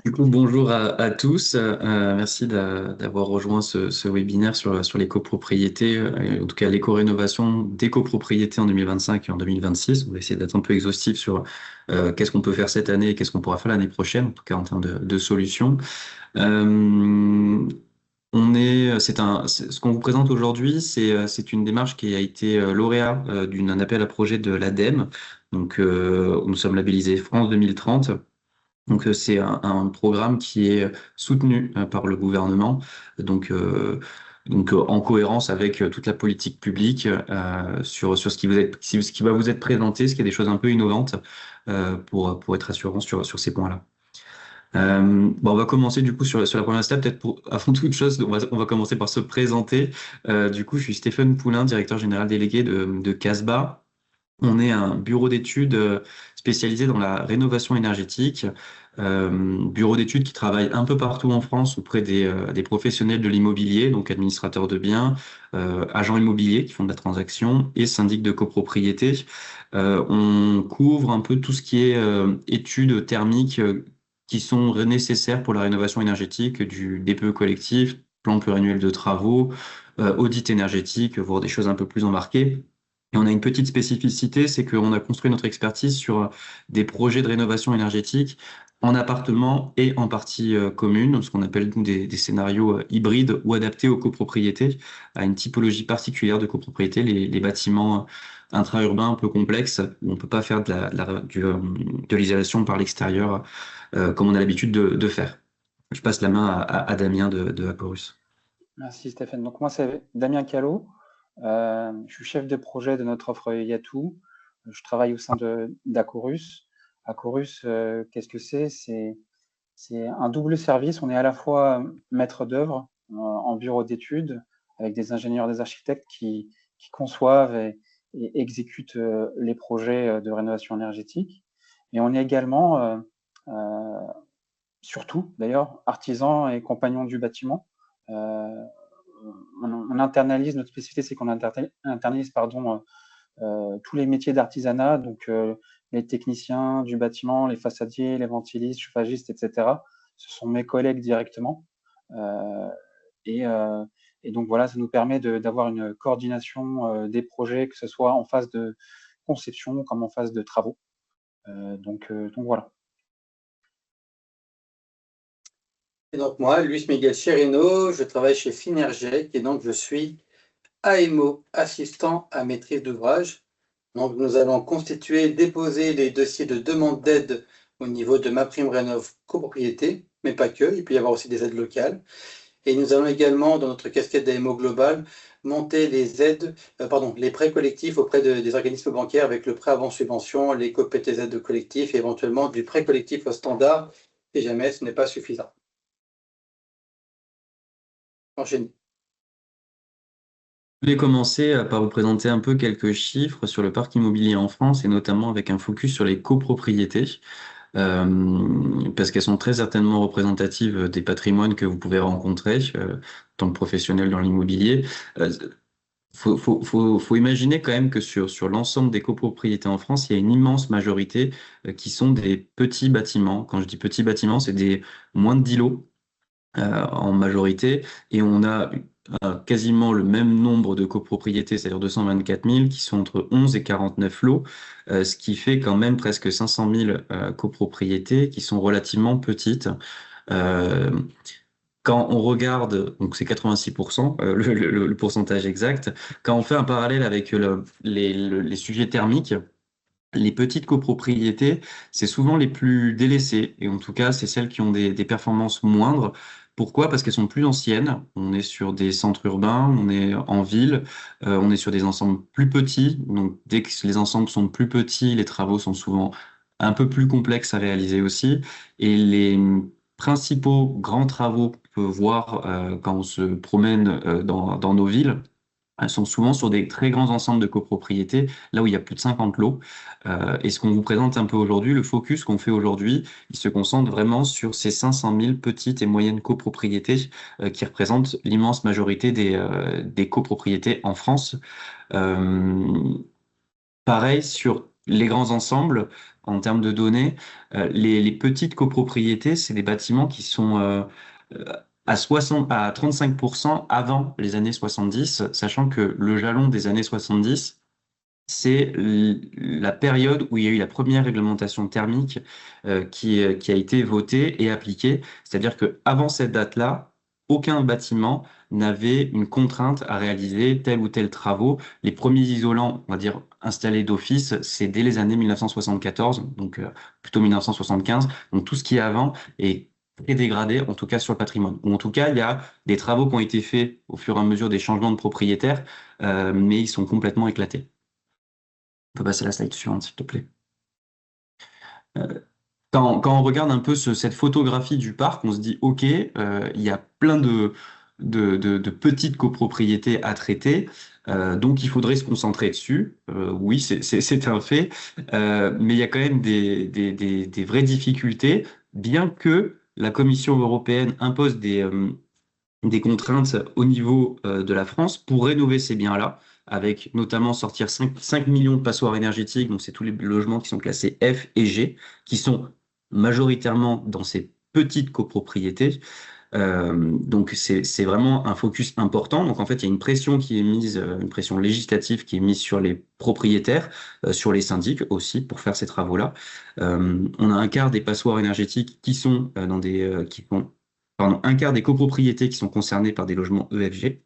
Du coup, bonjour à tous. Merci d'avoir rejoint ce webinaire sur les copropriétés, en tout cas l'éco-rénovation des copropriétés en 2025 et en 2026. On va essayer d'être un peu exhaustif sur qu'est-ce qu'on peut faire cette année et qu'est-ce qu'on pourra faire l'année prochaine, en tout cas en termes de solutions. Euh, ce qu'on vous présente aujourd'hui, c'est une démarche qui a été lauréat d'un appel à projet de l'ADEME. Donc, nous sommes labellisés France 2030. Donc, c'est un programme qui est soutenu par le gouvernement, donc, en cohérence avec toute la politique publique sur ce qui va vous être présenté, ce qui est des choses un peu innovantes pour être rassurant sur ces points-là. On va commencer du coup sur la première step. Peut-être avant toute chose, on va commencer par se présenter. Du coup, je suis Stéphane Poulain, directeur général délégué de Casbah. On est un bureau d'études spécialisé dans la rénovation énergétique, bureau d'études qui travaille un peu partout en France auprès des professionnels de l'immobilier, donc administrateurs de biens, agents immobiliers qui font de la transaction et syndics de copropriété. On couvre un peu tout ce qui est études thermiques qui sont nécessaires pour la rénovation énergétique du DPE collectif, plan pluriannuel de travaux, audit énergétique, voire des choses un peu plus embarquées. Et on a une petite spécificité, c'est qu'on a construit notre expertise sur des projets de rénovation énergétique en appartement et en partie commune, ce qu'on appelle nous des scénarios hybrides ou adaptés aux copropriétés, à une typologie particulière de copropriété, les bâtiments intra-urbains un peu complexes, où on peut pas faire de l'isolation par l'extérieur comme on a l'habitude de faire. Je passe la main à Damien de Acorus. Merci Stéphane. Donc moi c'est Damien Callot. Je suis chef de projet de notre offre Yatou. Je travaille au sein d'Acorus. Acorus, qu'est-ce que c'est? C'est un double service. On est à la fois maître d'œuvre en bureau d'études avec des ingénieurs, des architectes qui conçoivent et exécutent les projets de rénovation énergétique. Et on est également, surtout d'ailleurs, artisans et compagnons du bâtiment. Euh, on internalise, notre spécificité, c'est qu'on internalise tous les métiers d'artisanat, donc les techniciens du bâtiment, les façadiers, les ventilistes, chauffagistes, etc. Ce sont mes collègues directement. Euh, et, euh, et donc voilà, ça nous permet d'avoir une coordination des projets, que ce soit en phase de conception comme en phase de travaux. Donc voilà. Et donc moi, Luis Miguel Chirino, je travaille chez Finergec et donc je suis AMO, assistant à maîtrise d'ouvrage. Donc nous allons constituer, déposer les dossiers de demande d'aide au niveau de MaPrimeRénov' copropriété, mais pas que, il peut y avoir aussi des aides locales. Et nous allons également, dans notre casquette d'AMO global, monter les aides, les prêts collectifs auprès des organismes bancaires avec le prêt avant subvention, les co-PTZ de collectif et éventuellement du prêt collectif au standard, si jamais ce n'est pas suffisant. Enchaînez. Je vais commencer par vous présenter un peu quelques chiffres sur le parc immobilier en France et notamment avec un focus sur les copropriétés, parce qu'elles sont très certainement représentatives des patrimoines que vous pouvez rencontrer en tant que professionnel dans l'immobilier. Euh, faut imaginer quand même que sur l'ensemble des copropriétés en France, il y a une immense majorité qui sont des petits bâtiments. Quand je dis petits bâtiments, c'est des moins de 10 lots en majorité, et on a quasiment le même nombre de copropriétés, c'est-à-dire 224 000, qui sont entre 11 et 49 lots, ce qui fait quand même presque 500 000 copropriétés qui sont relativement petites. Euh, Quand on regarde, donc c'est 86%, le pourcentage exact, quand on fait un parallèle avec les sujets thermiques, les petites copropriétés, c'est souvent les plus délaissées, et en tout cas, c'est celles qui ont des performances moindres. Pourquoi? Parce qu'elles sont plus anciennes. On est sur des centres urbains, on est en ville, on est sur des ensembles plus petits. Donc, dès que les ensembles sont plus petits, les travaux sont souvent un peu plus complexes à réaliser aussi. Et les principaux grands travaux qu'on peut voir quand on se promène dans nos villes, elles sont souvent sur des très grands ensembles de copropriétés, là où il y a plus de 50 lots. Et ce qu'on vous présente un peu aujourd'hui, le focus qu'on fait aujourd'hui, il se concentre vraiment sur ces 500 000 petites et moyennes copropriétés qui représentent l'immense majorité des copropriétés en France. Euh, Pareil sur les grands ensembles, en termes de données, les petites copropriétés, c'est des bâtiments qui sont euh, à 35% avant les années 70, sachant que le jalon des années 70, c'est la période où il y a eu la première réglementation thermique qui a été votée et appliquée. C'est-à-dire que avant cette date-là, aucun bâtiment n'avait une contrainte à réaliser tel ou tel travaux. Les premiers isolants, on va dire, installés d'office, c'est dès les années 1974, donc plutôt 1975. Donc tout ce qui est avant est très dégradé, en tout cas sur le patrimoine. Ou en tout cas, il y a des travaux qui ont été faits au fur et à mesure des changements de propriétaires, mais ils sont complètement éclatés. On peut passer à la slide suivante, s'il te plaît. Euh, quand on regarde un peu cette photographie du parc, on se dit, OK, il y a plein de petites copropriétés à traiter, donc il faudrait se concentrer dessus. Oui, c'est un fait, mais il y a quand même des vraies difficultés, bien que la Commission européenne impose des contraintes au niveau de la France pour rénover ces biens-là, avec notamment sortir 5 millions de passoires énergétiques, donc c'est tous les logements qui sont classés F et G, qui sont majoritairement dans ces petites copropriétés. Donc c'est vraiment un focus important. Donc en fait, il y a une pression qui est mise, une pression législative qui est mise sur les propriétaires, sur les syndics aussi pour faire ces travaux-là. On a un quart des passoires énergétiques qui sont dans qui sont pardon, un quart des copropriétés qui sont concernées par des logements EFG,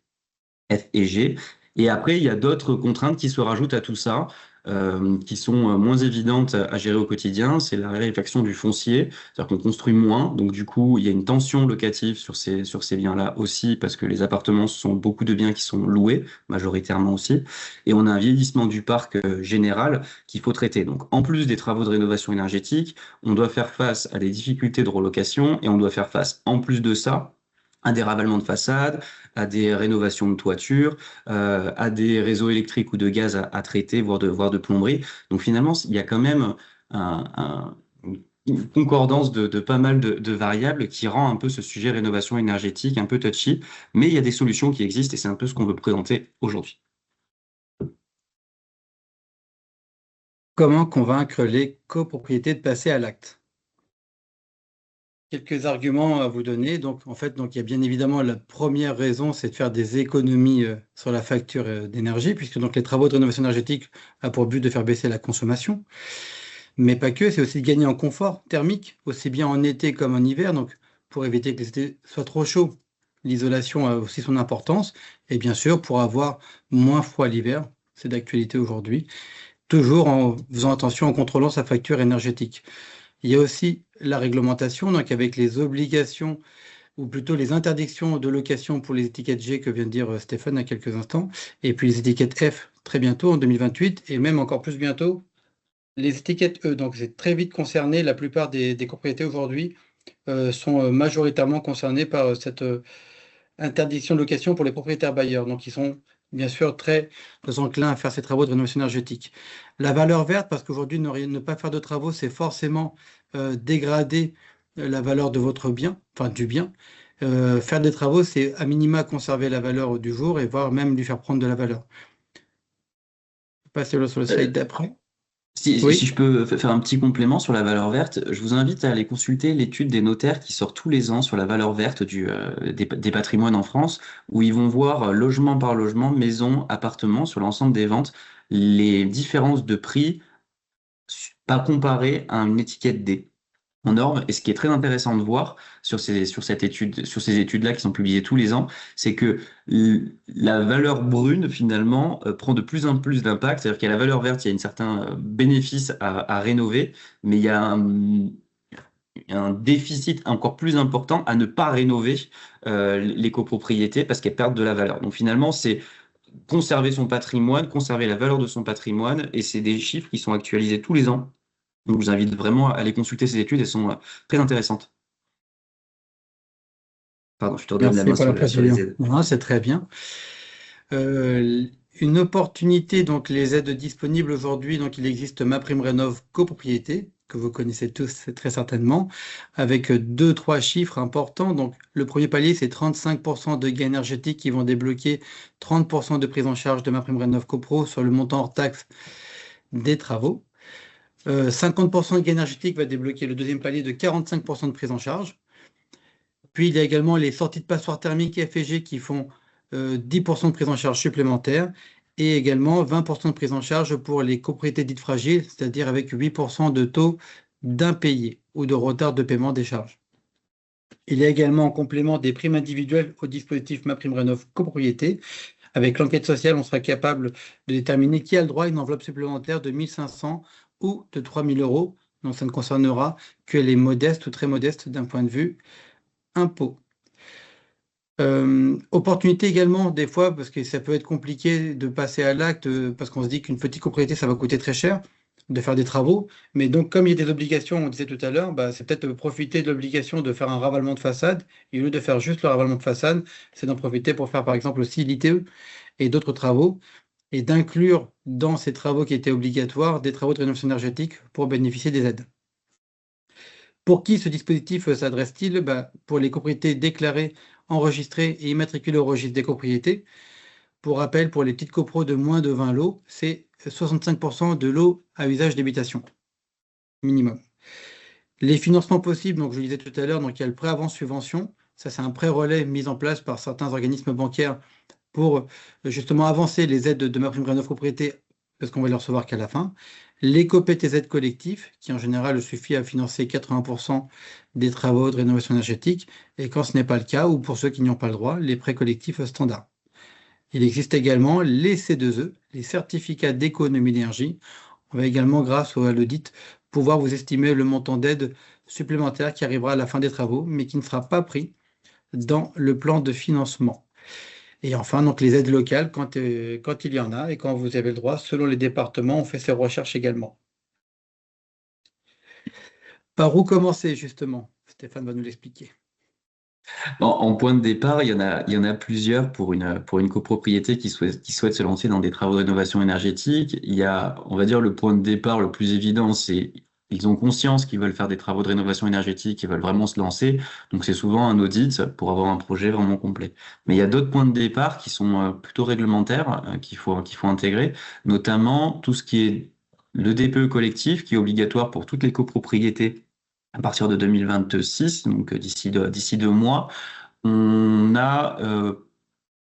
F et G. Et après, il y a d'autres contraintes qui se rajoutent à tout ça, qui sont moins évidentes à gérer au quotidien. C'est la raréfaction du foncier, c'est-à-dire qu'on construit moins. Donc, du coup, il y a une tension locative sur ces biens-là aussi, parce que les appartements, ce sont beaucoup de biens qui sont loués, majoritairement aussi. Et on a un vieillissement du parc général qu'il faut traiter. Donc, en plus des travaux de rénovation énergétique, on doit faire face à des difficultés de relocation et on doit faire face, en plus de ça, à des ravalements de façade, à des rénovations de toiture, à des réseaux électriques ou de gaz à traiter, voire de plomberie. Donc finalement, il y a quand même une concordance de pas mal de variables qui rend un peu ce sujet rénovation énergétique un peu touchy, mais il y a des solutions qui existent et c'est un peu ce qu'on veut présenter aujourd'hui. Comment convaincre les copropriétés de passer à l'acte? Quelques arguments à vous donner. Donc, en fait, il y a bien évidemment la première raison, c'est de faire des économies sur la facture d'énergie, puisque donc les travaux de rénovation énergétique ont pour but de faire baisser la consommation. Mais pas que, c'est aussi de gagner en confort thermique, aussi bien en été comme en hiver, donc pour éviter que les étés soient trop chauds. L'isolation a aussi son importance, et bien sûr, pour avoir moins froid l'hiver, c'est d'actualité aujourd'hui, toujours en faisant attention en contrôlant sa facture énergétique. Il y a aussi la réglementation, donc avec les obligations, ou plutôt les interdictions de location pour les étiquettes G que vient de dire Stéphane à quelques instants, et puis les étiquettes F très bientôt en 2028, et même encore plus bientôt les étiquettes E. Donc c'est très vite concerné, la plupart des propriétés aujourd'hui sont majoritairement concernées par cette interdiction de location pour les propriétaires bailleurs. Donc ils sont bien sûr très enclins à faire ces travaux de rénovation énergétique. La valeur verte, parce qu'aujourd'hui, ne pas faire de travaux, c'est forcément dégrader la valeur de votre bien, enfin du bien. Faire des travaux, c'est à minima conserver la valeur du jour et voire même lui faire prendre de la valeur. Passez sur le slide d'après. Si Oui. je peux faire un petit complément sur la valeur verte, je vous invite à aller consulter l'étude des notaires qui sort tous les ans sur la valeur verte des patrimoines en France, où ils vont voir logement par logement, maison, appartement, sur l'ensemble des ventes, les différences de prix pas comparées à une étiquette D en norme. Et ce qui est très intéressant de voir sur cette étude, sur ces études-là qui sont publiées tous les ans, c'est que la valeur brune, finalement, prend de plus en plus d'impact. C'est-à-dire qu'à la valeur verte, il y a un certain bénéfice à rénover, mais il y a un déficit encore plus important à ne pas rénover les copropriétés parce qu'elles perdent de la valeur. Donc finalement, c'est conserver son patrimoine, conserver la valeur de son patrimoine, et c'est des chiffres qui sont actualisés tous les ans. Donc, je vous invite vraiment à aller consulter ces études, elles sont très intéressantes. Pardon, je te redonne la Merci main pour la sur les précision. aides. Non, c'est très bien. Une opportunité, donc les aides disponibles aujourd'hui, donc il existe MaPrimeRénov' copropriété, que vous connaissez tous très certainement, avec 2-3 chiffres importants. Donc le premier palier, c'est 35% de gains énergétiques qui vont débloquer 30% de prise en charge de MaPrimeRénov' copro sur le montant hors taxe des travaux. 50% de gain énergétique va débloquer le deuxième palier de 45% de prise en charge. Puis il y a également les sorties de passoires thermiques FG qui font 10% de prise en charge supplémentaire et également 20% de prise en charge pour les copropriétés dites fragiles, c'est-à-dire avec 8% de taux d'impayé ou de retard de paiement des charges. Il y a également en complément des primes individuelles au dispositif MaPrimeRénov' copropriété. Avec l'enquête sociale, on sera capable de déterminer qui a le droit à une enveloppe supplémentaire de 1 500 ou de 3 000 euros. Donc ça ne concernera que les modestes ou très modestes d'un point de vue impôt. Opportunité également, des fois, parce que ça peut être compliqué de passer à l'acte, parce qu'on se dit qu'une petite copropriété, ça va coûter très cher de faire des travaux. Mais donc, comme il y a des obligations, on disait tout à l'heure, bah, c'est peut-être profiter de l'obligation de faire un ravalement de façade. Et au lieu de faire juste le ravalement de façade, c'est d'en profiter pour faire, par exemple, aussi l'ITE et d'autres travaux, et d'inclure dans ces travaux qui étaient obligatoires des travaux de rénovation énergétique pour bénéficier des aides. Pour qui ce dispositif s'adresse-t-il? Bah, pour les copropriétés déclarées, enregistrées et immatriculées au registre des copropriétés. Pour rappel, pour les petites copros de moins de 20 lots, c'est 65% de lots à usage d'habitation, minimum. Les financements possibles, donc je le disais tout à l'heure, donc il y a le prêt avant subvention. Ça, c'est un prêt relais mis en place par certains organismes bancaires pour justement avancer les aides de MaPrimeRénov' propriété, parce qu'on va les recevoir qu'à la fin. L'éco-PTZ collectif, qui en général suffit à financer 80% des travaux de rénovation énergétique, et quand ce n'est pas le cas, ou pour ceux qui n'y ont pas le droit, les prêts collectifs standards. Il existe également les C2E, les certificats d'économie d'énergie. On va également, grâce à l'audit, pouvoir vous estimer le montant d'aide supplémentaire qui arrivera à la fin des travaux, mais qui ne sera pas pris dans le plan de financement. Et enfin, donc les aides locales, quand il y en a et quand vous avez le droit, selon les départements, on fait ces recherches également. Par où commencer, justement? Stéphane va nous l'expliquer. En point de départ, il y en a plusieurs pour une copropriété qui souhaite se lancer dans des travaux de rénovation énergétique. Il y a, on va dire, le point de départ le plus évident, c'est ils ont conscience qu'ils veulent faire des travaux de rénovation énergétique, ils veulent vraiment se lancer. Donc c'est souvent un audit pour avoir un projet vraiment complet. Mais il y a d'autres points de départ qui sont plutôt réglementaires qu'il faut intégrer, notamment tout ce qui est le DPE collectif qui est obligatoire pour toutes les copropriétés à partir de 2026, donc d'ici 2 mois. On a,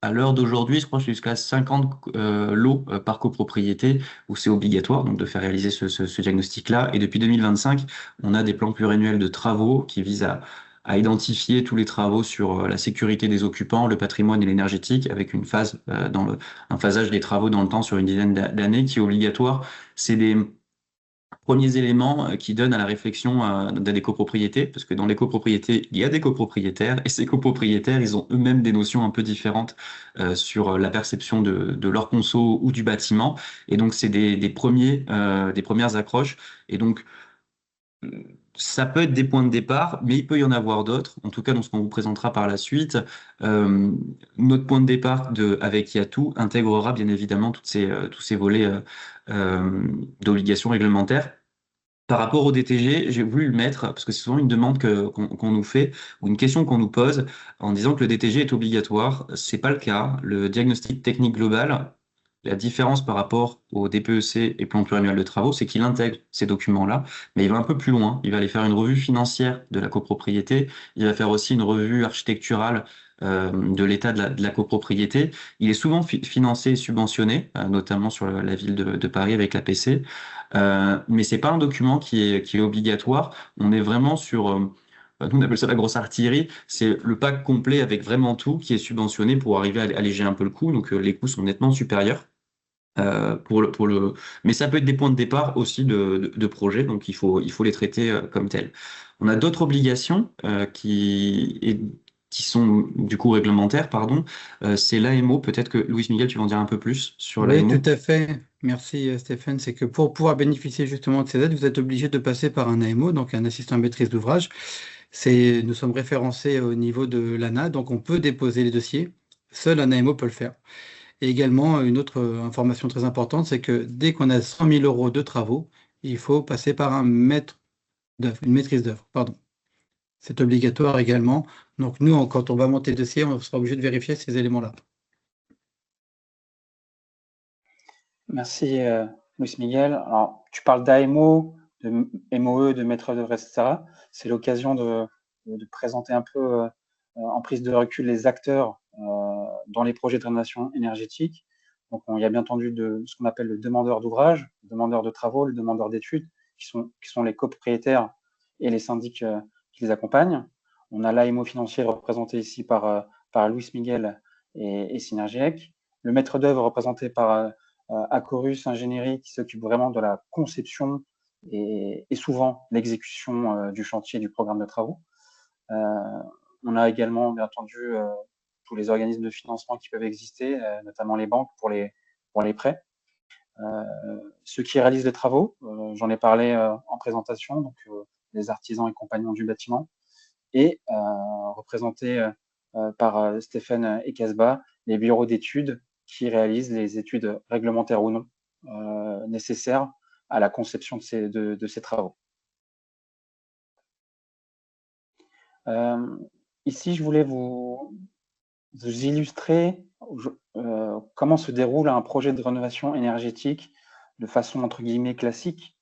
à l'heure d'aujourd'hui, je crois, jusqu'à 50 lots par copropriété où c'est obligatoire donc de faire réaliser ce diagnostic-là. Et depuis 2025, on a des plans pluriannuels de travaux qui visent à identifier tous les travaux sur la sécurité des occupants, le patrimoine et l'énergétique, avec une phase un phasage des travaux dans le temps sur une dizaine d'années qui est obligatoire. C'est des premiers éléments qui donnent à la réflexion des copropriétés, parce que dans les copropriétés, il y a des copropriétaires, et ces copropriétaires, ils ont eux-mêmes des notions un peu différentes sur la perception de leur conso ou du bâtiment, et donc c'est des premières accroches, et donc ça peut être des points de départ, mais il peut y en avoir d'autres, en tout cas dans ce qu'on vous présentera par la suite. Notre point de départ avec Yatou intégrera bien évidemment tous ces volets d'obligations réglementaires. Par rapport au DTG, j'ai voulu le mettre parce que c'est souvent une demande qu'on nous fait ou une question qu'on nous pose en disant que le DTG est obligatoire. C'est pas le cas. Le diagnostic technique global, la différence par rapport au DPEC et plan pluriannuel de travaux, c'est qu'il intègre ces documents-là, mais il va un peu plus loin. Il va aller faire une revue financière de la copropriété. Il va faire aussi une revue architecturale de l'état de la copropriété. Il est souvent financé et subventionné, notamment sur la ville de Paris avec la PC. Mais c'est pas un document qui est obligatoire. On est vraiment sur, nous on appelle ça la grosse artillerie. C'est le pack complet avec vraiment tout qui est subventionné pour arriver à alléger un peu le coût. Donc les coûts sont nettement supérieurs. Mais ça peut être des points de départ aussi de projets, donc il faut les traiter comme tels. On a d'autres obligations qui sont du coup réglementaires, pardon. C'est l'AMO. Peut-être que Louis Miguel, tu vas en dire un peu plus sur Oui, l'AMO. tout à fait. Merci Stéphane. C'est que pour pouvoir bénéficier justement de ces aides, vous êtes obligé de passer par un AMO, donc un assistant à maîtrise d'ouvrage. Nous sommes référencés au niveau de l'ANA, donc on peut déposer les dossiers. Seul un AMO peut le faire. Et également, une autre information très importante, c'est que dès qu'on a 100 000 euros de travaux, il faut passer par un maître d'œuvre, une maîtrise d'œuvre, pardon. C'est obligatoire également. Donc nous, quand on va monter le dossier, on sera obligé de vérifier ces éléments-là. Merci Luis Miguel, alors tu parles d'AMO, de MOE, de maître d'œuvre, etc. C'est l'occasion de présenter un peu en prise de recul les acteurs dans les projets de rénovation énergétique. Donc, il y a bien entendu ce qu'on appelle le demandeur d'ouvrage, le demandeur de travaux, le demandeur d'études, qui sont les copropriétaires et les syndics qui les accompagnent. On a l'AMO financier représenté ici par Luis Miguel et Synergiec. Le maître d'œuvre représenté par Acorus Ingénierie, qui s'occupe vraiment de la conception et souvent l'exécution du chantier du programme de travaux. On a également, bien entendu, tous les organismes de financement qui peuvent exister, notamment les banques pour les prêts. Ceux qui réalisent les travaux, j'en ai parlé en présentation, donc les artisans et compagnons du bâtiment, et représentés par Stéphane Ekasba, les bureaux d'études qui réalisent les études réglementaires ou non nécessaires à la conception de ces travaux. Ici, je voulais vous illustrer comment se déroule un projet de rénovation énergétique de façon entre guillemets classique.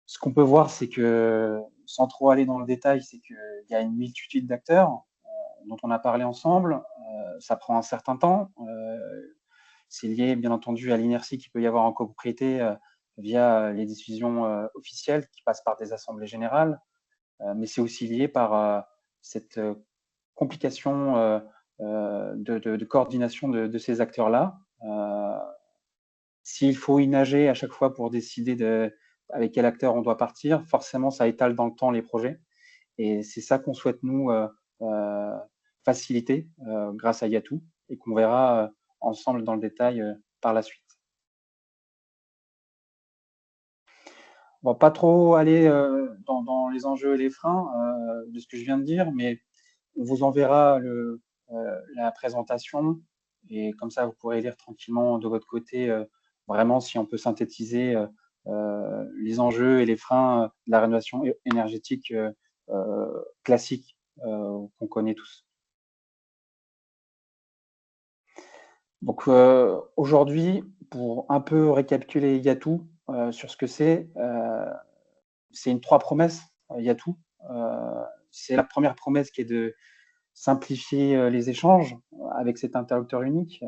Ce qu'on peut voir, c'est que, sans trop aller dans le détail, c'est qu'il y a une multitude d'acteurs dont on a parlé ensemble. Ça prend un certain temps. C'est lié, bien entendu, à l'inertie qu'il peut y avoir en copropriété via les décisions officielles qui passent par des assemblées générales. Mais c'est aussi lié par cette complication de coordination de ces acteurs-là. S'il faut y nager à chaque fois pour décider avec quel acteur on doit partir, forcément, ça étale dans le temps les projets. Et c'est ça qu'on souhaite, nous, faciliter grâce à Yatou et qu'on verra ensemble dans le détail par la suite. On va pas trop aller dans les enjeux et les freins de ce que je viens de dire, mais on vous enverra la présentation et comme ça, vous pourrez lire tranquillement de votre côté vraiment si on peut synthétiser les enjeux et les freins de la rénovation énergétique classique qu'on connaît tous. Donc aujourd'hui, pour un peu récapituler Yatou sur ce que c'est une 3 promesses, Yatou. C'est la première promesse qui est de simplifier les échanges avec cet interlocuteur unique.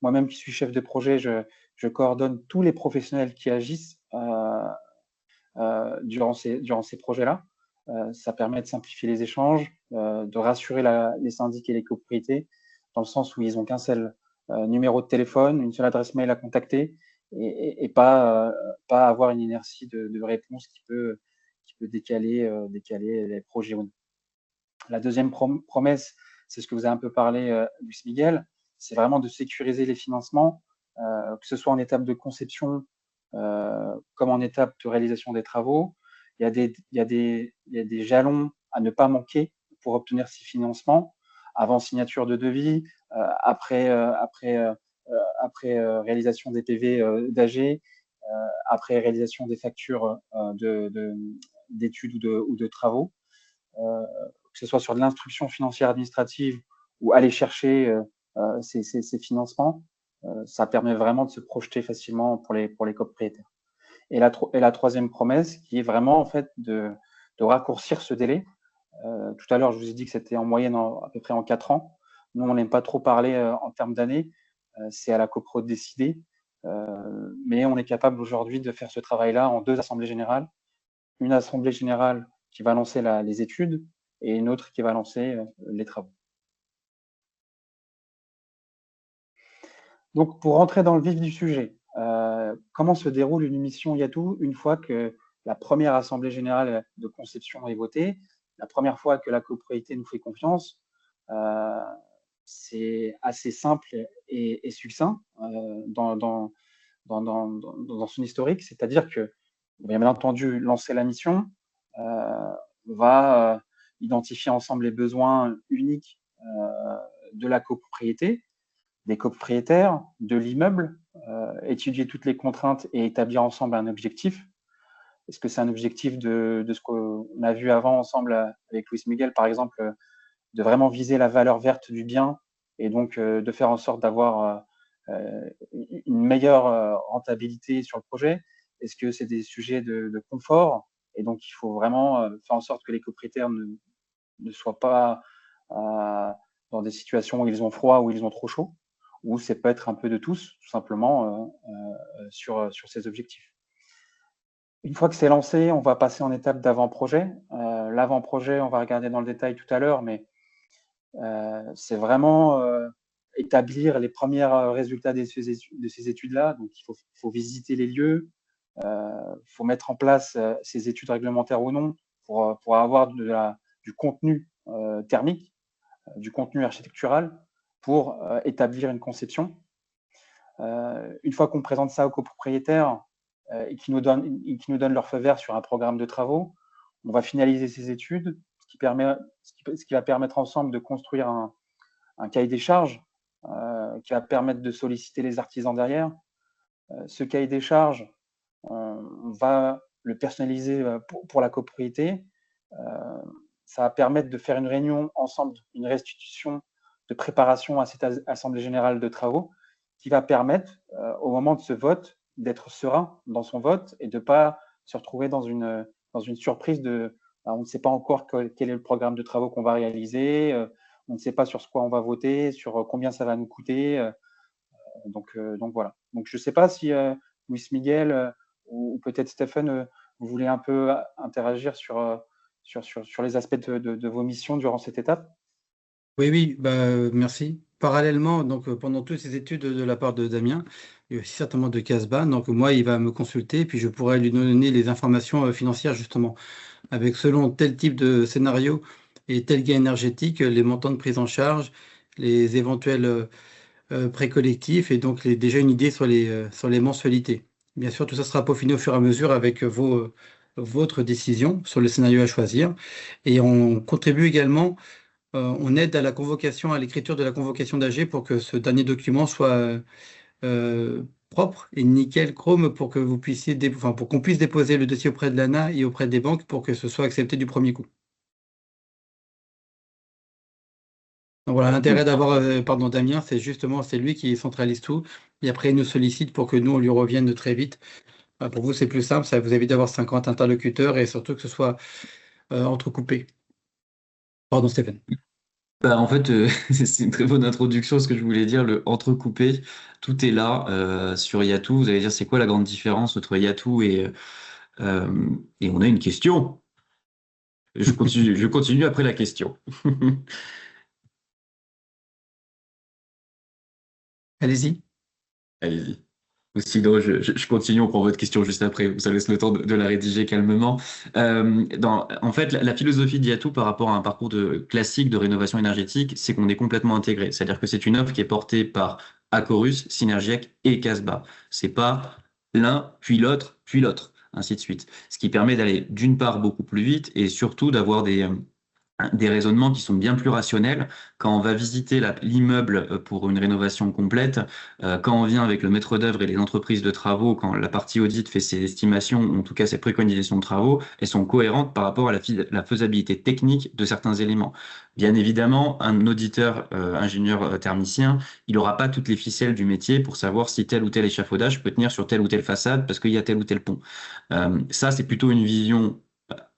Moi-même qui suis chef de projet, je coordonne tous les professionnels qui agissent durant ces projets-là. Ça permet de simplifier les échanges, de rassurer les syndics et les copropriétés, dans le sens où ils n'ont qu'un seul numéro de téléphone, une seule adresse mail à contacter, et pas avoir une inertie de réponse qui peut décaler les projets. La deuxième promesse, c'est ce que vous avez un peu parlé, Luis Miguel, c'est vraiment de sécuriser les financements, que ce soit en étape de conception comme en étape de réalisation des travaux. Il y a des jalons à ne pas manquer pour obtenir ces financements, avant signature de devis, après réalisation des PV d'AG, après réalisation des factures d'études ou de travaux, que ce soit sur de l'instruction financière administrative ou aller chercher ces financements. Ça permet vraiment de se projeter facilement pour les copropriétaires. Et la troisième promesse, qui est vraiment en fait de raccourcir ce délai. Tout à l'heure, je vous ai dit que c'était en moyenne à peu près en 4 ans. Nous, on n'aime pas trop parler en termes d'années. C'est à la copro de décider. Mais on est capable aujourd'hui de faire ce travail-là en 2 assemblées générales. Une assemblée générale qui va lancer les études et une autre qui va lancer les travaux. Donc, pour rentrer dans le vif du sujet, comment se déroule une mission Yatou une fois que la première assemblée générale de conception est votée, la première fois que la copropriété nous fait confiance? C'est assez simple et succinct dans son historique, c'est-à-dire que, bien entendu, lancer la mission, va identifier ensemble les besoins uniques de la copropriété, des copropriétaires, de l'immeuble, étudier toutes les contraintes et établir ensemble un objectif. Est-ce que c'est un objectif de ce qu'on a vu avant ensemble avec Luis Miguel, par exemple, de vraiment viser la valeur verte du bien et donc de faire en sorte d'avoir une meilleure rentabilité sur le projet? Est-ce que c'est des sujets de confort? Et donc, il faut vraiment faire en sorte que les copropriétaires ne soient pas dans des situations où ils ont froid, où ils ont trop chaud, ou c'est peut être un peu de tous, tout simplement, sur ces objectifs. Une fois que c'est lancé, on va passer en étape d'avant-projet. L'avant-projet, on va regarder dans le détail tout à l'heure, mais c'est vraiment établir les premiers résultats de ces études-là. Donc, il faut visiter les lieux, il faut mettre en place ces études réglementaires ou non pour avoir du contenu thermique, du contenu architectural pour établir une conception. Une fois qu'on présente ça aux copropriétaires et qu'ils nous donnent leur feu vert sur un programme de travaux, on va finaliser ces études, ce qui va permettre ensemble de construire un cahier des charges qui va permettre de solliciter les artisans derrière. Ce cahier des charges, on va le personnaliser pour la copropriété. Ça va permettre de faire une réunion ensemble, une restitution de préparation à cette assemblée générale de travaux qui va permettre, au moment de ce vote, d'être serein dans son vote et de ne pas se retrouver dans une surprise de on ne sait pas encore quel est le programme de travaux qu'on va réaliser, on ne sait pas sur ce quoi on va voter, sur combien ça va nous coûter. Donc voilà. Donc je ne sais pas si Luis Miguel ou peut-être Stephen, vous voulez un peu interagir sur les aspects de vos missions durant cette étape. Oui, merci. Parallèlement, donc pendant toutes ces études de la part de Damien, et aussi certainement de Casbah, donc moi, il va me consulter, puis je pourrais lui donner les informations financières justement, avec selon tel type de scénario et tel gain énergétique, les montants de prise en charge, les éventuels prêts collectifs, et donc déjà une idée sur les mensualités. Bien sûr, tout ça sera peaufiné au fur et à mesure avec votre décision sur le scénario à choisir. Et on contribue également on aide à la convocation, à l'écriture de la convocation d'AG pour que ce dernier document soit propre et nickel chrome pour que vous puissiez pour qu'on puisse déposer le dossier auprès de l'ANA et auprès des banques pour que ce soit accepté du premier coup. Donc voilà, l'intérêt d'avoir Damien, c'est justement c'est lui qui centralise tout et après il nous sollicite pour que nous on lui revienne très vite. Pour vous c'est plus simple, ça vous évite d'avoir 50 interlocuteurs et surtout que ce soit entrecoupé. Pardon Stéphane. En fait, c'est une très bonne introduction. Ce que je voulais dire, le entrecoupé, tout est là sur Yatou. Vous allez dire, c'est quoi la grande différence entre Yatou et on a une question. Je continue après la question. Allez-y. Allez-y. Ou sinon, je continue, on prend votre question juste après. Ça laisse le temps de la rédiger calmement. En fait, la philosophie d'Yatou par rapport à un parcours classique de rénovation énergétique, c'est qu'on est complètement intégré. C'est-à-dire que c'est une offre qui est portée par Acorus, Synergiec et Casbah. C'est pas l'un, puis l'autre, ainsi de suite. Ce qui permet d'aller d'une part beaucoup plus vite et surtout d'avoir des raisonnements qui sont bien plus rationnels. Quand on va visiter l'immeuble pour une rénovation complète, quand on vient avec le maître d'œuvre et les entreprises de travaux, quand la partie audit fait ses estimations, ou en tout cas ses préconisations de travaux, elles sont cohérentes par rapport à la faisabilité technique de certains éléments. Bien évidemment, un auditeur, ingénieur thermicien, il n'aura pas toutes les ficelles du métier pour savoir si tel ou tel échafaudage peut tenir sur telle ou telle façade parce qu'il y a tel ou tel pont. Ça, c'est plutôt une vision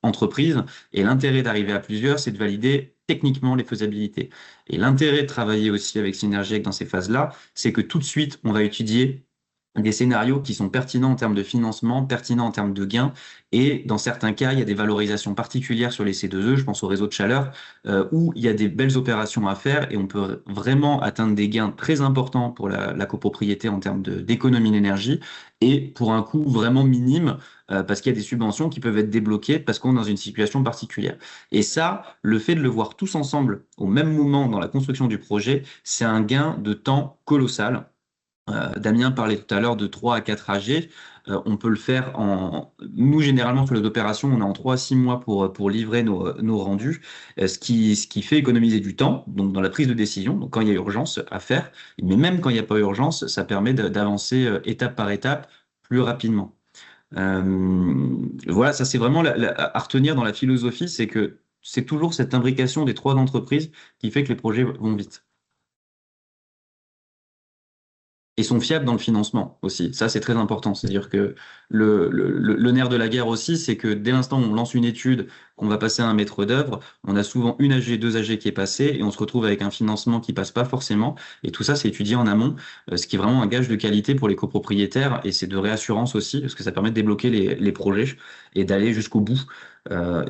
entreprise. Et l'intérêt d'arriver à plusieurs, c'est de valider techniquement les faisabilités. Et l'intérêt de travailler aussi avec Synergiec dans ces phases-là, c'est que tout de suite, on va étudier des scénarios qui sont pertinents en termes de financement, pertinents en termes de gains. Et dans certains cas, il y a des valorisations particulières sur les C2E, je pense au réseau de chaleur, où il y a des belles opérations à faire et on peut vraiment atteindre des gains très importants pour la copropriété en termes d'économie d'énergie et pour un coût vraiment minime parce qu'il y a des subventions qui peuvent être débloquées parce qu'on est dans une situation particulière. Et ça, le fait de le voir tous ensemble au même moment dans la construction du projet, c'est un gain de temps colossal. Damien parlait tout à l'heure de 3 à 4 AG. On peut le faire Nous, généralement, sur les opérations, on est en 3 à 6 mois pour livrer nos rendus, ce qui fait économiser du temps, donc dans la prise de décision, donc quand il y a urgence à faire. Mais même quand il n'y a pas urgence, ça permet d'avancer étape par étape plus rapidement. Voilà, ça c'est vraiment à retenir dans la philosophie, c'est que c'est toujours cette imbrication des 3 entreprises qui fait que les projets vont vite. et sont fiables dans le financement aussi. Ça, c'est très important. C'est-à-dire que le nerf de la guerre aussi, c'est que dès l'instant où on lance une étude, qu'on va passer à un maître d'œuvre, on a souvent une AG, deux AG qui est passée et on se retrouve avec un financement qui passe pas forcément. Et tout ça, c'est étudié en amont, ce qui est vraiment un gage de qualité pour les copropriétaires et c'est de réassurance aussi, parce que ça permet de débloquer les projets et d'aller jusqu'au bout,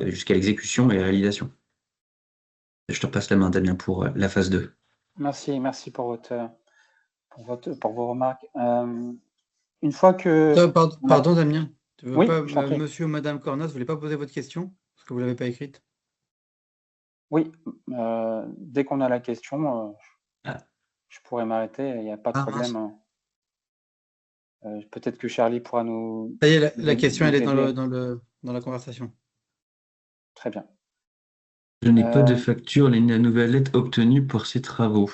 jusqu'à l'exécution et la réalisation. Je te repasse la main, Damien, pour la phase 2. Merci pour vos remarques. Une fois que... Pardon, Damien. Oui, je t'en prie. Monsieur ou Madame Cornas, vous ne voulez pas poser votre question parce que vous ne l'avez pas écrite? Oui, dès qu'on a la question, je pourrais m'arrêter, il n'y a pas de problème. Peut-être que Charlie pourra nous... Ça y est, la question, elle est dans la conversation. Très bien. Je n'ai pas de facture, la nouvelle lettre obtenue pour ces travaux.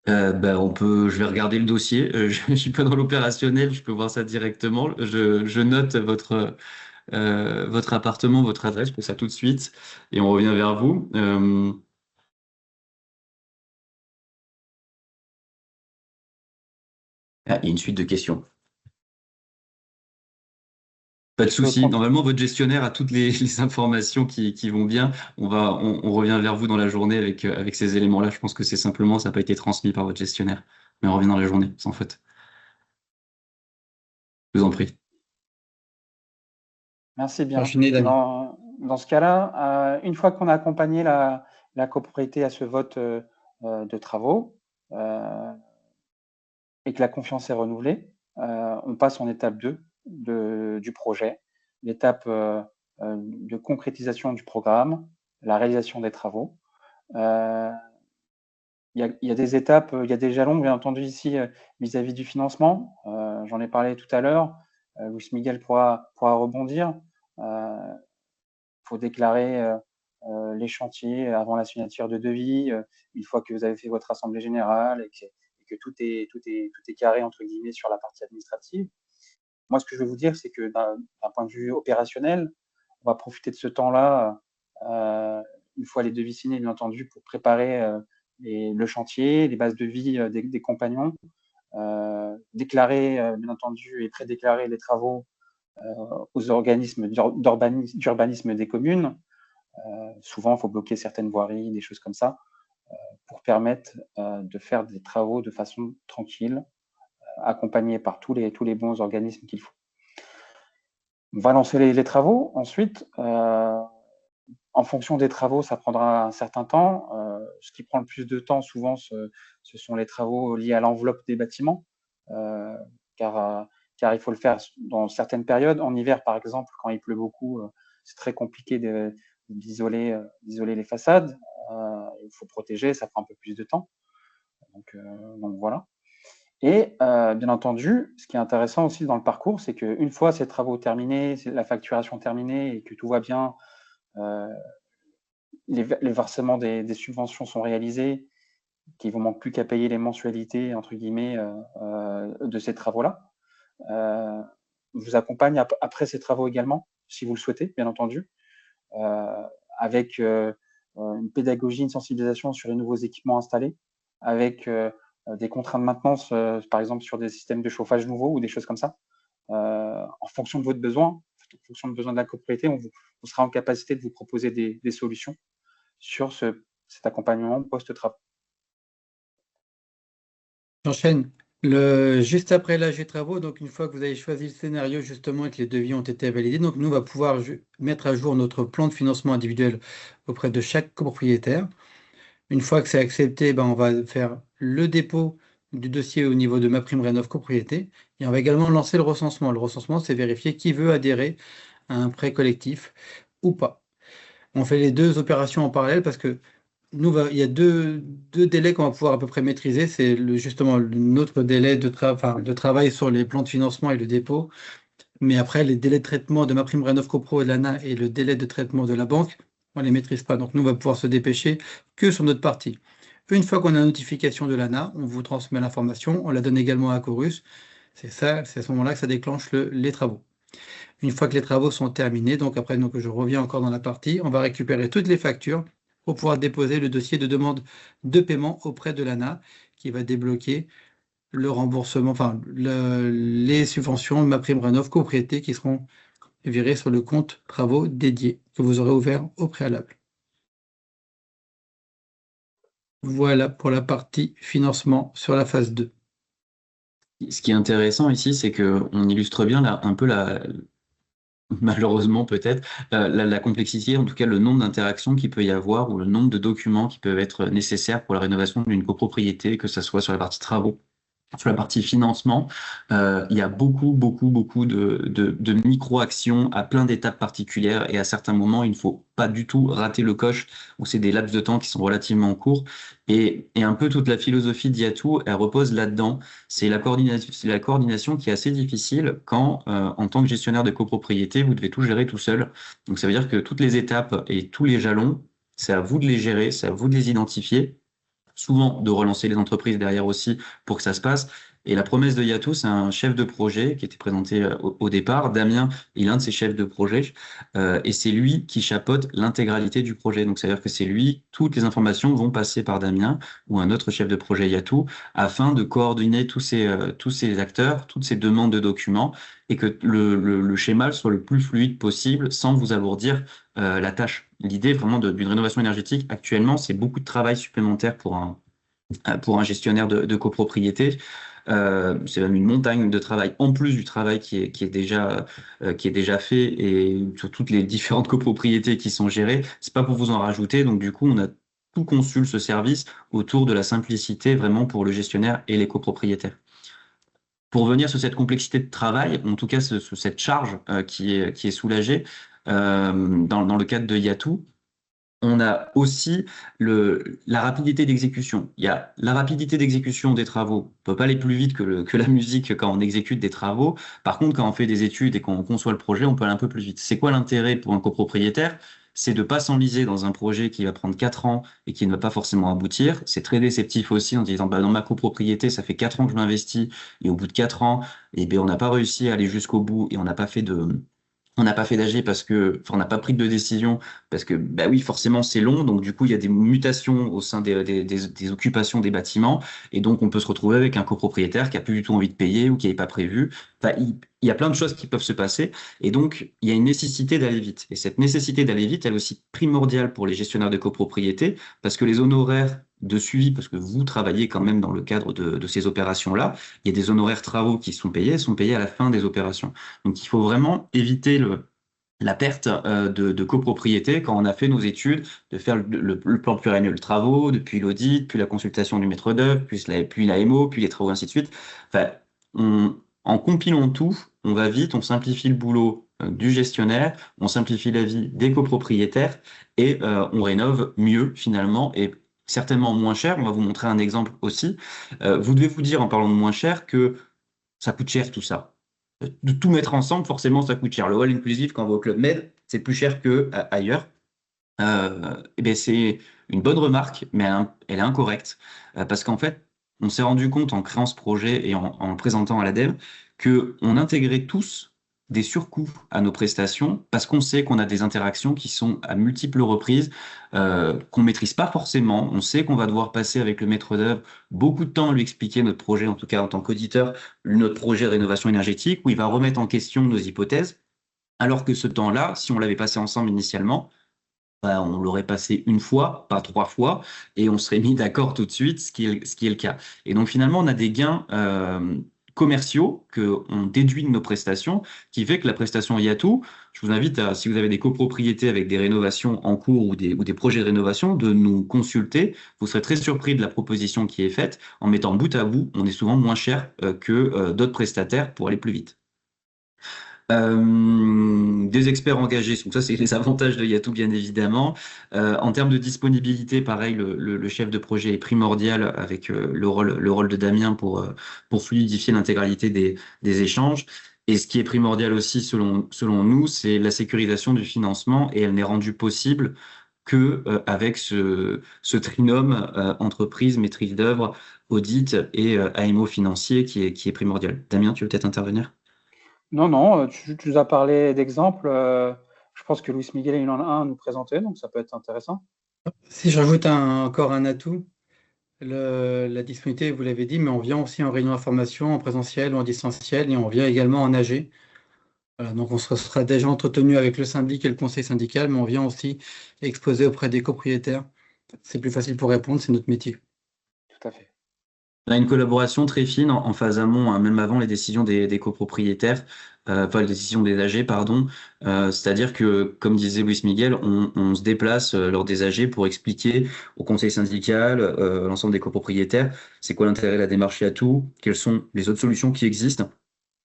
Je vais regarder le dossier. Je ne suis pas dans l'opérationnel, je peux voir ça directement. Je note votre appartement, votre adresse, je fais ça tout de suite et on revient vers vous. Il y a une suite de questions. Pas de souci. Normalement, votre gestionnaire a toutes les informations qui vont bien. On revient vers vous dans la journée avec ces éléments-là. Je pense que c'est simplement, ça n'a pas été transmis par votre gestionnaire. Mais on revient dans la journée, sans faute. Je vous en prie. Merci bien. Dans ce cas-là, une fois qu'on a accompagné la copropriété à ce vote de travaux et que la confiance est renouvelée, on passe en étape 2 du projet, l'étape de concrétisation du programme, la réalisation des travaux. Il y a des étapes, il y a des jalons, bien entendu, ici, vis-à-vis du financement. J'en ai parlé tout à l'heure. Luis Miguel pourra rebondir. Il faut déclarer les chantiers avant la signature de devis, une fois que vous avez fait votre assemblée générale et que tout est carré, entre guillemets, sur la partie administrative. Moi, ce que je veux vous dire, c'est que d'un point de vue opérationnel, on va profiter de ce temps-là, une fois les devis signés, bien entendu, pour préparer le chantier, les bases de vie des compagnons, déclarer, bien entendu, et prédéclarer les travaux aux organismes d'urbanisme des communes. Souvent, il faut bloquer certaines voiries, des choses comme ça, pour permettre de faire des travaux de façon tranquille, accompagné par tous les bons organismes qu'il faut. On va lancer les travaux. Ensuite, en fonction des travaux, ça prendra un certain temps. Ce qui prend le plus de temps, souvent, ce sont les travaux liés à l'enveloppe des bâtiments, car il faut le faire dans certaines périodes. En hiver, par exemple, quand il pleut beaucoup, c'est très compliqué d'isoler les façades. Il faut protéger, ça prend un peu plus de temps. Donc voilà. Et bien entendu, ce qui est intéressant aussi dans le parcours, c'est qu'une fois ces travaux terminés, la facturation terminée et que tout va bien, les versements des subventions sont réalisés, qu'il ne vous manque plus qu'à payer les mensualités, entre guillemets, de ces travaux-là. Je vous accompagne après ces travaux également, si vous le souhaitez, bien entendu, avec une pédagogie, une sensibilisation sur les nouveaux équipements installés, avec des contraintes de maintenance, par exemple sur des systèmes de chauffage nouveaux ou des choses comme ça. En fonction de votre besoin, en fonction de besoin de la copropriété, on sera en capacité de vous proposer des solutions sur cet accompagnement post-travaux. J'enchaîne. Juste après l'AG travaux, donc une fois que vous avez choisi le scénario justement et que les devis ont été validés, donc nous on va pouvoir mettre à jour notre plan de financement individuel auprès de chaque copropriétaire. Une fois que c'est accepté, on va faire le dépôt du dossier au niveau de MaPrimeRénov' copropriété et on va également lancer le recensement. Le recensement, c'est vérifier qui veut adhérer à un prêt collectif ou pas. On fait les deux opérations en parallèle parce que nous, il y a deux délais qu'on va pouvoir à peu près maîtriser. C'est justement notre délai de travail sur les plans de financement et le dépôt. Mais après, les délais de traitement de MaPrimeRénov' Copro et de l'ANA et le délai de traitement de la banque, on ne les maîtrise pas. Donc nous, on va pouvoir se dépêcher que sur notre partie. Une fois qu'on a la notification de l'ANA, on vous transmet l'information, on la donne également à Corus. C'est à ce moment-là que ça déclenche les travaux. Une fois que les travaux sont terminés, donc après, je reviens encore dans la partie, on va récupérer toutes les factures pour pouvoir déposer le dossier de demande de paiement auprès de l'ANA qui va débloquer le remboursement, enfin les subventions de MaPrimeRénov' copropriété qui seront virées sur le compte travaux dédié que vous aurez ouvert au préalable. Voilà pour la partie financement sur la phase 2. Ce qui est intéressant ici, c'est qu'on illustre bien un peu malheureusement peut-être, la complexité, en tout cas le nombre d'interactions qu'il peut y avoir ou le nombre de documents qui peuvent être nécessaires pour la rénovation d'une copropriété, que ce soit sur la partie travaux. Sur la partie financement, il y a beaucoup de micro-actions à plein d'étapes particulières et à certains moments, il ne faut pas du tout rater le coche où c'est des laps de temps qui sont relativement courts. Et un peu toute la philosophie d'Yatou, elle repose là-dedans. C'est la coordination qui est assez difficile quand, en tant que gestionnaire de copropriété, vous devez tout gérer tout seul. Donc ça veut dire que toutes les étapes et tous les jalons, c'est à vous de les gérer, c'est à vous de les identifier, souvent de relancer les entreprises derrière aussi pour que ça se passe. Et la promesse de Yatou, c'est un chef de projet qui était présenté au départ. Damien, il est un de ces chefs de projet et c'est lui qui chapeaute l'intégralité du projet. Donc, c'est-à-dire que c'est lui, toutes les informations vont passer par Damien ou un autre chef de projet Yatou afin de coordonner tous ces acteurs, toutes ces demandes de documents et que le schéma soit le plus fluide possible sans vous alourdir la tâche. L'idée vraiment d'une rénovation énergétique actuellement, c'est beaucoup de travail supplémentaire pour un gestionnaire de copropriété. C'est même une montagne de travail en plus du travail qui est déjà fait et sur toutes les différentes copropriétés qui sont gérées. C'est pas pour vous en rajouter. Donc du coup, on a tout conçu ce service autour de la simplicité vraiment pour le gestionnaire et les copropriétaires. Pour venir sur cette complexité de travail, en tout cas sur cette charge qui est soulagée dans le cadre de Yatou, on a aussi la rapidité d'exécution. Il y a la rapidité d'exécution des travaux. On peut pas aller plus vite que la musique quand on exécute des travaux. Par contre, quand on fait des études et qu'on conçoit le projet, on peut aller un peu plus vite. C'est quoi l'intérêt pour un copropriétaire? C'est de pas s'enliser dans un projet qui va prendre 4 ans et qui ne va pas forcément aboutir. C'est très déceptif aussi en disant, bah, dans ma copropriété, ça fait 4 ans que je m'investis et au bout de 4 ans, eh bien, on n'a pas réussi à aller jusqu'au bout et on n'a pas fait d'AG parce que, enfin, on n'a pas pris de décision parce que, bah oui, forcément, c'est long. Donc, du coup, il y a des mutations au sein des occupations des bâtiments. Et donc, on peut se retrouver avec un copropriétaire qui a plus du tout envie de payer ou qui n'avait pas prévu. Enfin, il y a plein de choses qui peuvent se passer. Et donc, il y a une nécessité d'aller vite. Et cette nécessité d'aller vite, elle est aussi primordiale pour les gestionnaires de copropriété parce que les honoraires de suivi, parce que vous travaillez quand même dans le cadre de ces opérations-là, il y a des honoraires travaux qui sont payés à la fin des opérations. Donc, il faut vraiment éviter la perte de copropriété quand on a fait nos études, de faire le plan pluriannuel de travaux, depuis l'audit, puis la consultation du maître d'œuvre, puis la MO, puis les travaux, ainsi de suite. Enfin, en compilant tout, on va vite, on simplifie le boulot du gestionnaire, on simplifie la vie des copropriétaires et on rénove mieux finalement et certainement moins cher. On va vous montrer un exemple aussi. Vous devez vous dire en parlant de moins cher que ça coûte cher tout ça. De tout mettre ensemble, forcément, ça coûte cher. Le All Inclusive, quand on va au Club Med, c'est plus cher que ailleurs. Eh bien, c'est une bonne remarque, mais elle est incorrecte. Parce qu'en fait, on s'est rendu compte en créant ce projet et en le présentant à l'ADEME qu'on intégrait tous des surcoûts à nos prestations parce qu'on sait qu'on a des interactions qui sont à multiples reprises, qu'on maîtrise pas forcément. On sait qu'on va devoir passer avec le maître d'œuvre beaucoup de temps à lui expliquer notre projet, en tout cas en tant qu'auditeur, notre projet de rénovation énergétique, où il va remettre en question nos hypothèses. Alors que ce temps-là, si on l'avait passé ensemble initialement, bah, on l'aurait passé une fois, pas 3 fois, et on serait mis d'accord tout de suite, ce qui est le cas. Et donc finalement, on a des gains commerciaux qu'on déduit de nos prestations, qui fait que la prestation Yatou, je vous invite à, si vous avez des copropriétés avec des rénovations en cours ou des projets de rénovation, de nous consulter. Vous serez très surpris de la proposition qui est faite. En mettant bout à bout, on est souvent moins cher que d'autres prestataires pour aller plus vite. Des experts engagés, donc ça c'est les avantages de Yatou bien évidemment. En termes de disponibilité, pareil, le chef de projet est primordial avec le rôle de Damien pour fluidifier l'intégralité des échanges. Et ce qui est primordial aussi selon nous, c'est la sécurisation du financement et elle n'est rendue possible que avec ce trinôme entreprise, maîtrise d'œuvre, audit et AMO financier qui est primordial. Damien, tu veux peut-être intervenir? Non, non, tu nous as parlé d'exemples. Je pense que Luis Miguel, il en a un à nous présenter, donc ça peut être intéressant. Si je rajoute encore un atout, la disponibilité, vous l'avez dit, mais on vient aussi en réunion d'information, en présentiel ou en distanciel, et on vient également en AG. Voilà, donc on sera déjà entretenu avec le syndic et le conseil syndical, mais on vient aussi exposer auprès des copropriétaires. C'est plus facile pour répondre, c'est notre métier. Tout à fait. On a une collaboration très fine en phase amont, hein, même avant les décisions des copropriétaires, enfin les décisions des AG, pardon. C'est-à-dire que, comme disait Luis Miguel, on se déplace lors des AG pour expliquer au conseil syndical, l'ensemble des copropriétaires, c'est quoi l'intérêt de la démarche Yatou, quelles sont les autres solutions qui existent.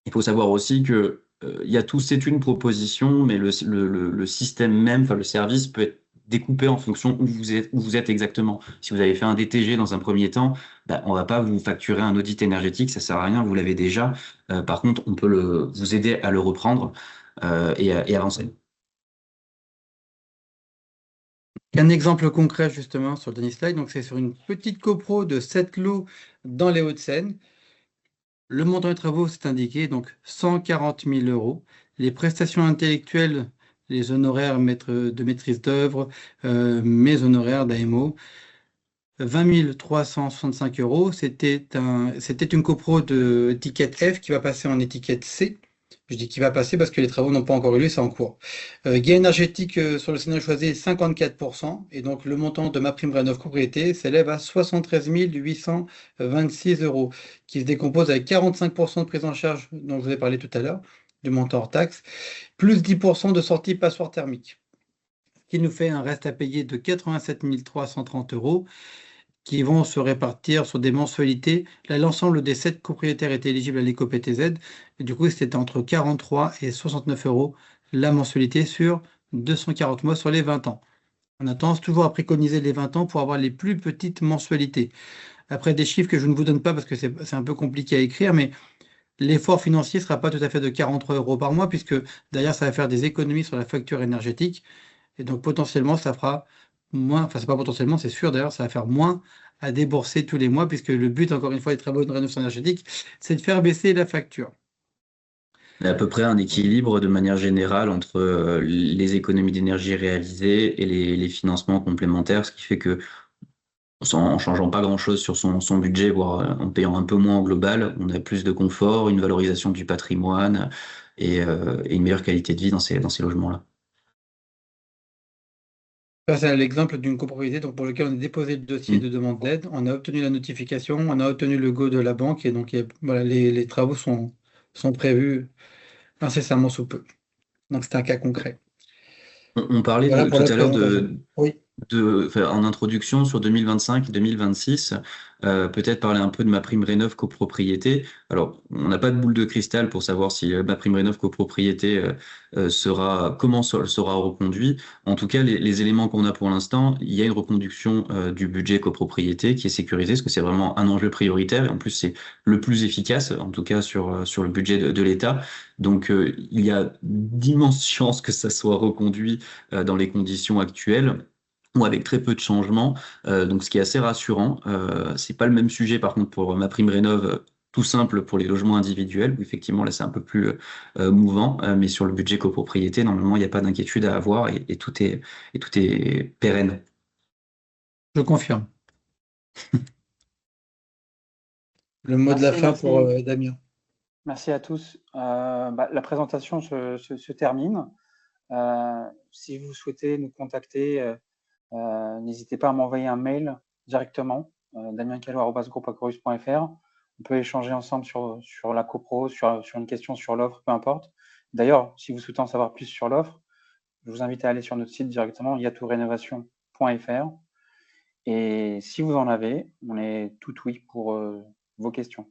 Il faut savoir aussi que Yatou, c'est une proposition, mais le système même, enfin le service peut être découpé en fonction où vous êtes exactement. Si vous avez fait un DTG dans un premier temps, bah, on va pas vous facturer un audit énergétique, ça sert à rien, vous l'avez déjà. Par contre, on peut vous aider à le reprendre et avancer. Un exemple concret justement sur le dernier slide, donc c'est sur une petite copro de 7 lots dans les Hauts-de-Seine. Le montant des travaux, c'est indiqué, donc 140 000 euros. Les prestations intellectuelles, les honoraires de maîtrise d'œuvre, mes honoraires d'AMO, 20 365 euros. C'était une copro de étiquette F qui va passer en étiquette C. Je dis qui va passer parce que les travaux n'ont pas encore eu lieu, c'est en cours. Gain énergétique sur le scénario choisi, 54%. Et donc le montant de ma prime rénov propriété s'élève à 73 826 euros, qui se décompose avec 45% de prise en charge, dont je vous ai parlé tout à l'heure, du montant hors taxe, plus 10% de sortie passoire thermique, ce qui nous fait un reste à payer de 87 330 euros qui vont se répartir sur des mensualités. Là, l'ensemble des 7 propriétaires étaient éligibles à l'éco-PTZ. Et du coup, c'était entre 43 et 69 euros la mensualité sur 240 mois sur les 20 ans. On a tendance toujours à préconiser les 20 ans pour avoir les plus petites mensualités. Après, des chiffres que je ne vous donne pas parce que c'est un peu compliqué à écrire, mais l'effort financier ne sera pas tout à fait de 43 euros par mois, puisque d'ailleurs, ça va faire des économies sur la facture énergétique. Et donc, potentiellement, ça fera moins, enfin, c'est pas potentiellement, c'est sûr d'ailleurs, ça va faire moins à débourser tous les mois, puisque le but, encore une fois, des travaux de rénovation énergétique, c'est de faire baisser la facture. Il y a à peu près un équilibre de manière générale entre les économies d'énergie réalisées et les financements complémentaires, ce qui fait que en changeant pas grand-chose sur son budget, voire en payant un peu moins en global, on a plus de confort, une valorisation du patrimoine et une meilleure qualité de vie dans ces logements-là. Ça, c'est l'exemple d'une copropriété donc, pour lequel on a déposé le dossier de demande d'aide, on a obtenu la notification, on a obtenu le go de la banque, et donc voilà, les travaux sont prévus incessamment sous peu. Donc, c'est un cas concret. On parlait Voilà pour tout la à l'heure présentation. Oui. en introduction sur 2025 et 2026, peut-être parler un peu de ma prime rénov copropriété. Alors, on n'a pas de boule de cristal pour savoir si ma prime rénov copropriété comment sera reconduit. En tout cas, les éléments qu'on a pour l'instant, il y a une reconduction du budget copropriété qui est sécurisé, parce que c'est vraiment un enjeu prioritaire et en plus c'est le plus efficace, en tout cas sur le budget de l'État. Donc, il y a d'immenses chances que ça soit reconduit dans les conditions actuelles ou avec très peu de changements. Donc, ce qui est assez rassurant. C'est pas le même sujet, par contre, pour ma prime rénov. Tout simple pour les logements individuels, où effectivement là c'est un peu plus mouvant, mais sur le budget copropriété, normalement il n'y a pas d'inquiétude à avoir et tout est pérenne. Je confirme. Le mot de la Merci, fin merci. pour Damien. Merci à tous. La présentation se termine. Si vous souhaitez nous contacter, n'hésitez pas à m'envoyer un mail directement, damiencailloux@groupeacorus.fr. On peut échanger ensemble sur la copro, sur une question sur l'offre, peu importe. D'ailleurs, si vous souhaitez en savoir plus sur l'offre, je vous invite à aller sur notre site directement, yatourenovation.fr. Et si vous en avez, on est tout oui pour vos questions.